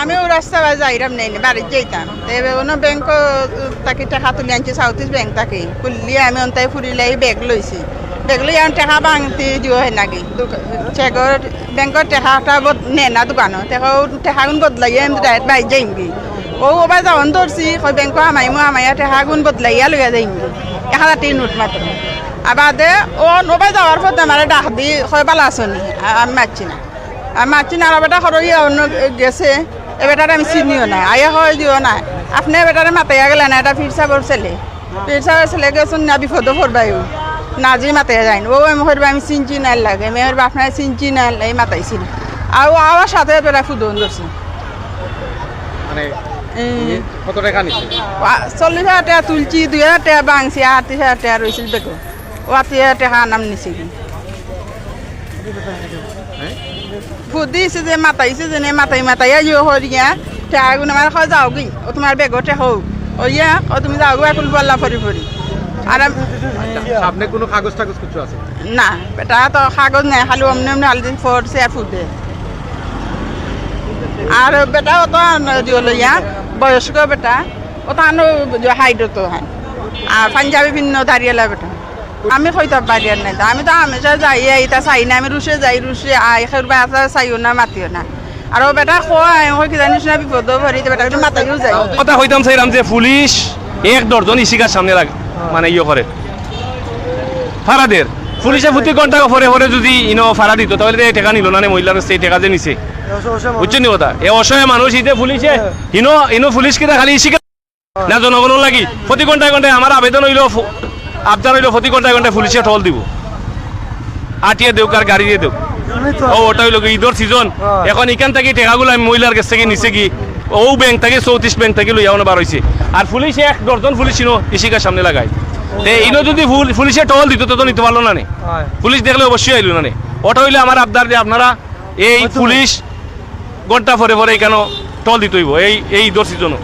আমি ও রাস্তা যাইরাম নেই বাড়ির যাইতাম এবার কোনো ব্যাংক তাকে টাকা তুলে আনছি সাউথ ইস্ট ব্যাংক তাকে খুললি আমি অন্তায় ফুরিলাই ব্যাগ লইছি ব্যাগ লই আমি টাকা ভাঙতে দিও হয় নাকি চেকর ব্যাংকর টাকাটা নে না দোকানো টাকাগুন বদলাইয়া আমি ডাইরেক্ট বাইর যাইমগি ও ওবার যাওয়ান ধরছি ব্যাংক আমাইয়া টাকাগুন বদলাইয়া লইয়া যাইমগি 1000 নোট মাত্র আবার দে ও ওবার যাওয়ার পর আমার ডাক দি হয় বালা আসনি আমি মারছি না আর বেটা সরই অন্য গেছে এ বেটার আমি চিনিও না আয়া হয় দিও না আপনি বেটারে মাতাইয়া গেলে না এটা ফিরসাবর ছেলে গেছেন না বিপদ পড়বাইও না যে মাতাইয়া যায়নি ও আমি করবে আমি চিনচি নাই লাগে মেয়ের আপনার চিনচি নাই লাগে মাতাইছিল আর আমার সাথে বেটা ফুদন ধরছি কত টাকা নিচ্ছে 40,000 টাকা তুলছি 2,000 টাকা ভাঙছি 38,000 টাকা রয়েছিল বেগো ও 38,000 টাকা নাম নিছে কি ফুদিছে যে মাতাইছে যে মাতাইয়া ইয়ে হরিয়া টাকাগুন আমার হয় যাও কি ও তোমার বেগতে হোক ও ইয়া ও তুমি যাও গো এখন বললা ফরি আর আপনি কোনো কাগজ টাগজ কিছু আছে না বেটা তো কাগজ নাই খালি অমনি হালদিন ফোরছে আর ফুদে আর বেটা ও তো দিও লইয়া বয়স্ক বেটা ও তো আনো হাইড তো হয় আর পাঞ্জাবি ভিন্ন দাঁড়িয়েলা বেটা আমি হইতে পারি নাই আমি তো হামেশা যাই এটা চাই না আমি রুশে যাই রুশে আই খেরবা আছে চাইও না মাতিও না আর বেটা কয় কি জানিস না বিপদ ভরি বেটা মাতাইও যায় কথা হইতাম চাইলাম যে পুলিশ 1 দর্জন ইসিকার সামনে লাগে মানে ইয়ে করে ফারাদের পুলিশে প্রতি ঘন্টা পরে যদি ইনো ফারা দিত তাহলে টাকা নিল না মহিলার সেই টাকা যে নিছে বুঝছেন কথা এ অসহায় মানুষ ইতে পুলিশে ইনো পুলিশ কিনা খালি ইসিকা না জনগণের লাগি প্রতি ঘন্টায় আমার আবেদন হইল আবদার হইল প্রতি ঘন্টায় পুলিশে টল দিব আটিয়ে দেউক আর গাড়ি দিয়ে দেউক ও ওটা হইল ঈদের সিজন এখন এখান থেকে টাকাগুলো আমি মহিলার কাছ থেকে নিছে কি ও ব্যাংক থেকে 34 ব্যাংক থেকে লইয়া বার হয়েছে আর পুলিশে 1 দর্জন পুলিশ ইনো ইসিকার সামনে লাগায় ইনো যদি পুলিশে টল দিত তো নিতে পারলো না পুলিশ দেখলে অবশ্যই আইল না ওটা হইলে আমার আবদার যে আপনারা এই পুলিশ ঘন্টা পরে কেন টল দিতে হইব এই ঈদের সিজনও